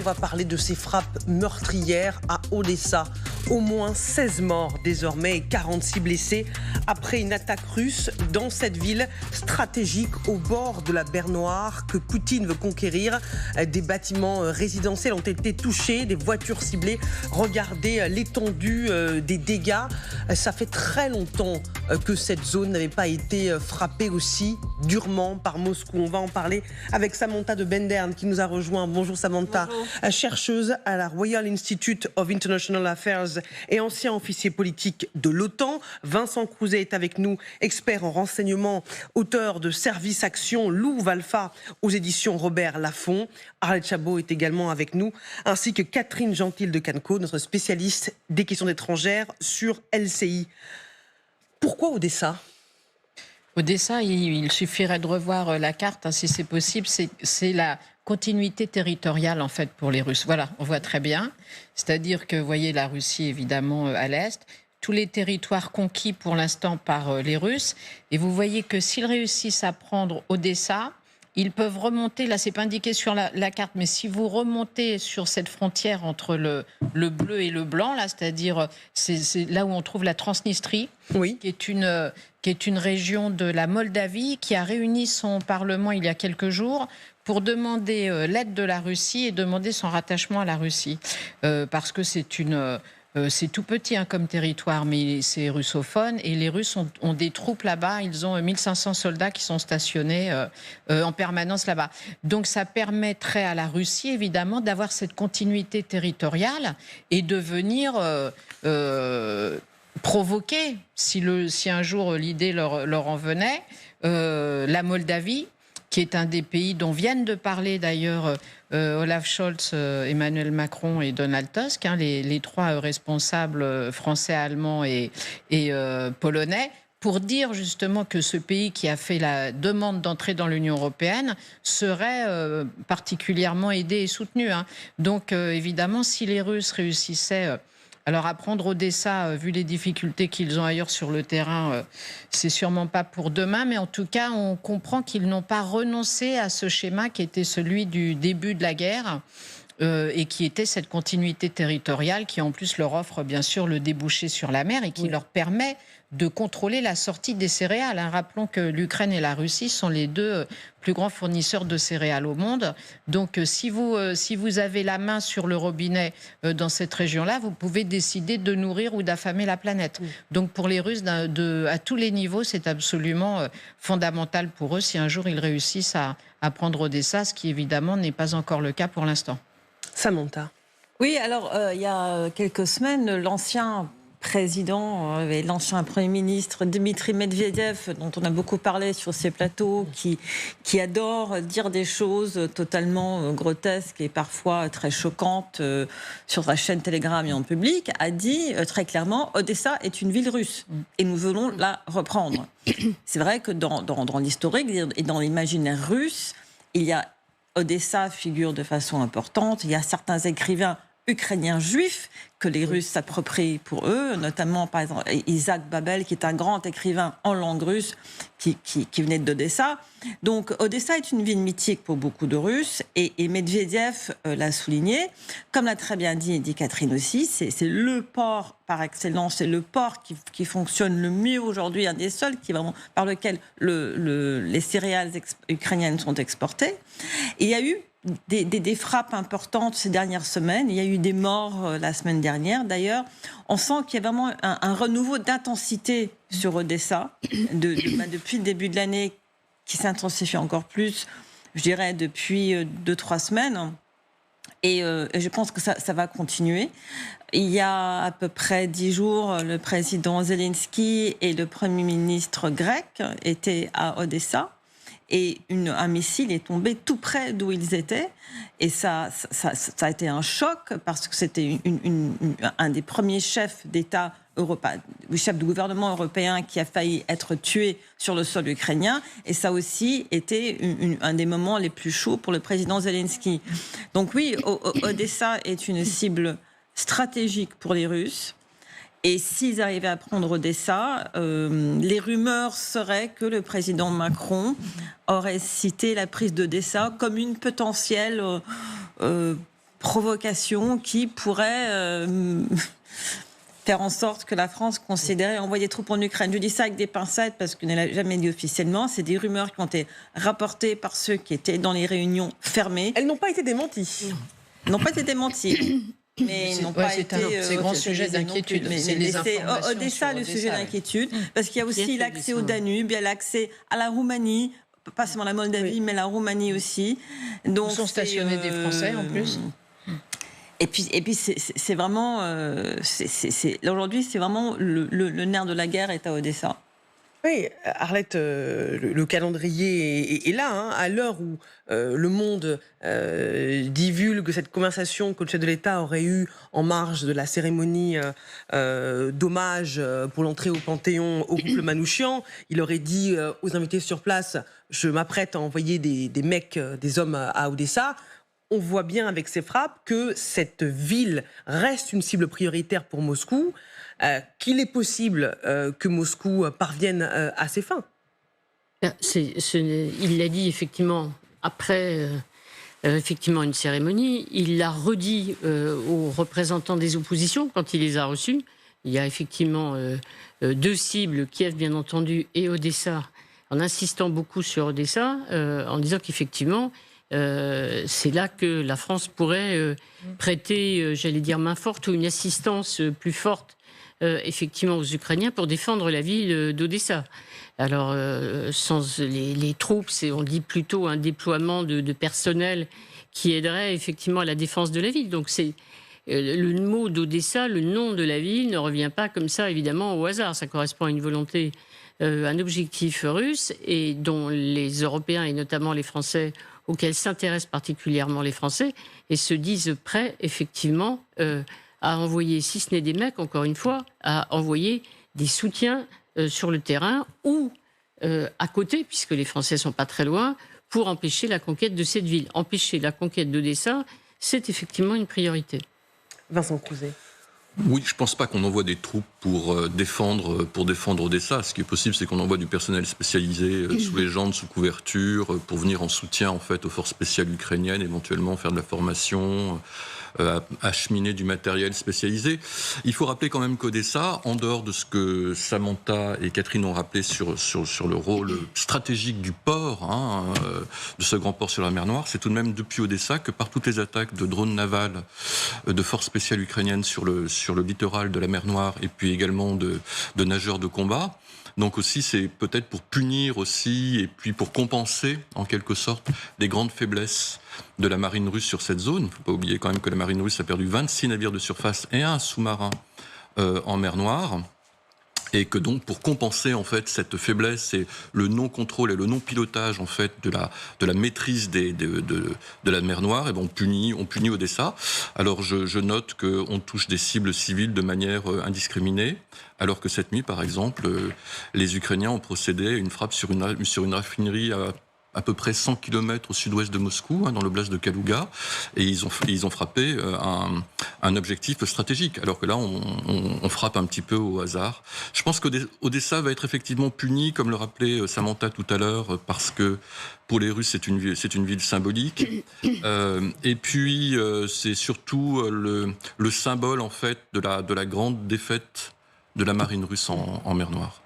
on va parler de ces frappes meurtrières à Odessa. Au moins 16 morts désormais et 46 blessés après une attaque russe dans cette ville stratégique au bord de la mer Noire que Poutine veut conquérir. Des bâtiments résidentiels ont été touchés, des voitures ciblées. Regardez l'étendue des dégâts. Ça fait très longtemps que cette zone n'avait pas été frappée aussi durement par Moscou. On va en parler avec Samantha de Bendern qui nous a rejoint. Bonjour Samantha. Bonjour. Chercheuse à la Royal Institute of International Affairs et ancien officier politique de l'OTAN. Vincent Crouzet est avec nous, expert en renseignement, auteur de Service Action Louve Alpha aux éditions Robert Laffont. Arlette Chabot est également avec nous, ainsi que Catherine Gentil de Canco, notre spécialiste des questions étrangères sur LCI. Pourquoi Odessa ? Odessa, il suffirait de revoir la carte, si c'est possible. C'est la continuité territoriale, en fait, pour les Russes. Voilà, on voit très bien. C'est-à-dire que, vous voyez, la Russie, évidemment, à l'est, tous les territoires conquis pour l'instant par les Russes. Et vous voyez que s'ils réussissent à prendre Odessa, ils peuvent remonter, là c'est pas indiqué sur la carte, mais si vous remontez sur cette frontière entre le bleu et le blanc, là, c'est-à-dire c'est là où on trouve la Transnistrie, oui, qui est une région de la Moldavie, qui a réuni son parlement il y a quelques jours pour demander l'aide de la Russie et demander son rattachement à la Russie. Parce que c'est tout petit comme territoire, mais c'est russophone. Et les Russes ont des troupes là-bas. Ils ont 1500 soldats qui sont stationnés en permanence là-bas. Donc ça permettrait à la Russie, évidemment, d'avoir cette continuité territoriale et de venir provoquer, si un jour l'idée leur en venait, la Moldavie, qui est un des pays dont viennent de parler d'ailleurs Olaf Scholz, Emmanuel Macron et Donald Tusk, les trois responsables français, allemands et polonais, pour dire justement que ce pays qui a fait la demande d'entrer dans l'Union européenne serait particulièrement aidé et soutenu. Donc évidemment, si les Russes réussissaient... Alors, à prendre Odessa, vu les difficultés qu'ils ont ailleurs sur le terrain, c'est sûrement pas pour demain. Mais en tout cas, on comprend qu'ils n'ont pas renoncé à ce schéma qui était celui du début de la guerre et qui était cette continuité territoriale qui, en plus, leur offre, bien sûr, le débouché sur la mer et qui leur permet de contrôler la sortie des céréales. Rappelons que l'Ukraine et la Russie sont les deux plus grands fournisseurs de céréales au monde. Donc, si vous avez la main sur le robinet dans cette région-là, vous pouvez décider de nourrir ou d'affamer la planète. Donc, pour les Russes, à tous les niveaux, c'est absolument fondamental pour eux si un jour ils réussissent à prendre Odessa, ce qui évidemment n'est pas encore le cas pour l'instant. Samantha. Oui, alors, il y a quelques semaines, l'ancien président, l'ancien Premier ministre Dmitri Medvedev, dont on a beaucoup parlé sur ces plateaux, qui adore dire des choses totalement grotesques et parfois très choquantes sur sa chaîne Telegram et en public, a dit très clairement « Odessa est une ville russe et nous voulons la reprendre ». C'est vrai que dans l'historique et dans l'imaginaire russe, il y a Odessa figure de façon importante, il y a certains écrivains ukrainiens juifs que les Russes s'approprient pour eux, notamment par exemple Isaac Babel, qui est un grand écrivain en langue russe qui venait d'Odessa. Donc Odessa est une ville mythique pour beaucoup de Russes et Medvedev l'a souligné. Comme l'a très bien dit Catherine aussi, c'est le port par excellence, c'est le port qui fonctionne le mieux aujourd'hui, un des seuls par lequel les céréales ukrainiennes sont exportées. Et il y a eu des frappes importantes ces dernières semaines. Il y a eu des morts la semaine dernière, d'ailleurs. On sent qu'il y a vraiment un renouveau d'intensité sur Odessa depuis le début de l'année, qui s'intensifie encore plus, je dirais, depuis 2-3 semaines. Et je pense que ça va continuer. Il y a à peu près 10 jours, le président Zelensky et le Premier ministre grec étaient à Odessa. Et un missile est tombé tout près d'où ils étaient. Et ça a été un choc parce que c'était un des premiers chefs d'État européen, chef de gouvernement européen qui a failli être tué sur le sol ukrainien. Et ça a aussi été un des moments les plus chauds pour le président Zelensky. Donc oui, Odessa est une cible stratégique pour les Russes. Et s'ils arrivaient à prendre Odessa, les rumeurs seraient que le président Macron aurait cité la prise d'Odessa comme une potentielle provocation qui pourrait faire en sorte que la France considérait envoyer des troupes en Ukraine. Je dis ça avec des pincettes parce qu'on ne l'a jamais dit officiellement. C'est des rumeurs qui ont été rapportées par ceux qui étaient dans les réunions fermées. Elles n'ont pas été démenties. N'ont pas été démenties. Mais ils n'ont pas été. C'est un grand sujet d'inquiétude. C'est Odessa le sujet d'inquiétude. Parce qu'il y a aussi l'accès au Danube, il y a l'accès à la Roumanie, pas seulement la Moldavie, mais la Roumanie aussi. Donc, où sont stationnés des Français en plus. Et puis c'est vraiment. Aujourd'hui, c'est vraiment le nerf de la guerre est à Odessa. Oui, Arlette, le calendrier est là, hein, à l'heure où le monde divulgue cette conversation que le chef de l'État aurait eue en marge de la cérémonie d'hommage pour l'entrée au Panthéon au couple Manouchian. Il aurait dit aux invités sur place « Je m'apprête à envoyer des mecs, des hommes à Odessa ». On voit bien avec ces frappes que cette ville reste une cible prioritaire pour Moscou, qu'il est possible que Moscou parvienne à ses fins. Il l'a dit effectivement après effectivement une cérémonie. Il l'a redit aux représentants des oppositions quand il les a reçus. Il y a effectivement deux cibles, Kiev bien entendu et Odessa, en insistant beaucoup sur Odessa, en disant qu'effectivement c'est là que la France pourrait prêter, j'allais dire, main forte ou une assistance plus forte, effectivement, aux Ukrainiens pour défendre la ville d'Odessa. Alors, sans les troupes, on dit plutôt un déploiement de personnel qui aiderait effectivement à la défense de la ville. Donc, c'est le mot d'Odessa, le nom de la ville, ne revient pas comme ça, évidemment, au hasard. Ça correspond à une volonté, un objectif russe, et dont les Européens, et notamment les Français, auxquels s'intéressent particulièrement les Français, et se disent prêts, effectivement, à envoyer, si ce n'est des mecs, encore une fois, à envoyer des soutiens sur le terrain ou à côté, puisque les Français ne sont pas très loin, pour empêcher la conquête de cette ville. Empêcher la conquête d'Odessa, c'est effectivement une priorité. Vincent Crouzet. Oui, je ne pense pas qu'on envoie des troupes pour défendre Odessa. Ce qui est possible, c'est qu'on envoie du personnel spécialisé sous les jantes, sous couverture, pour venir en soutien en fait aux forces spéciales ukrainiennes, éventuellement faire de la formation, acheminer du matériel spécialisé. Il faut rappeler quand même qu'Odessa, en dehors de ce que Samantha et Catherine ont rappelé sur le rôle stratégique du port, de ce grand port sur la mer Noire, c'est tout de même depuis Odessa que par toutes les attaques de drones navals de forces spéciales ukrainiennes sur le littoral de la mer Noire et puis également de nageurs de combat. Donc aussi, c'est peut-être pour punir aussi et puis pour compenser en quelque sorte les grandes faiblesses de la marine russe sur cette zone. Il ne faut pas oublier quand même que la marine russe a perdu 26 navires de surface et un sous-marin en mer Noire. Et que donc, pour compenser en fait cette faiblesse et le non-contrôle et le non-pilotage en fait de la maîtrise de la mer Noire, et ben on punit Odessa. Alors je note qu'on touche des cibles civiles de manière indiscriminée, alors que cette nuit, par exemple, les Ukrainiens ont procédé à une frappe sur une raffinerie à peu près 100 km au sud-ouest de Moscou, dans l'oblast de Kalouga, et ils ont frappé un objectif stratégique, alors que là, on frappe un petit peu au hasard. Je pense qu'Odessa va être effectivement puni, comme le rappelait Samantha tout à l'heure, parce que pour les Russes, c'est une ville symbolique. Et puis, c'est surtout le symbole, en fait, de la grande défaite de la marine russe en mer Noire.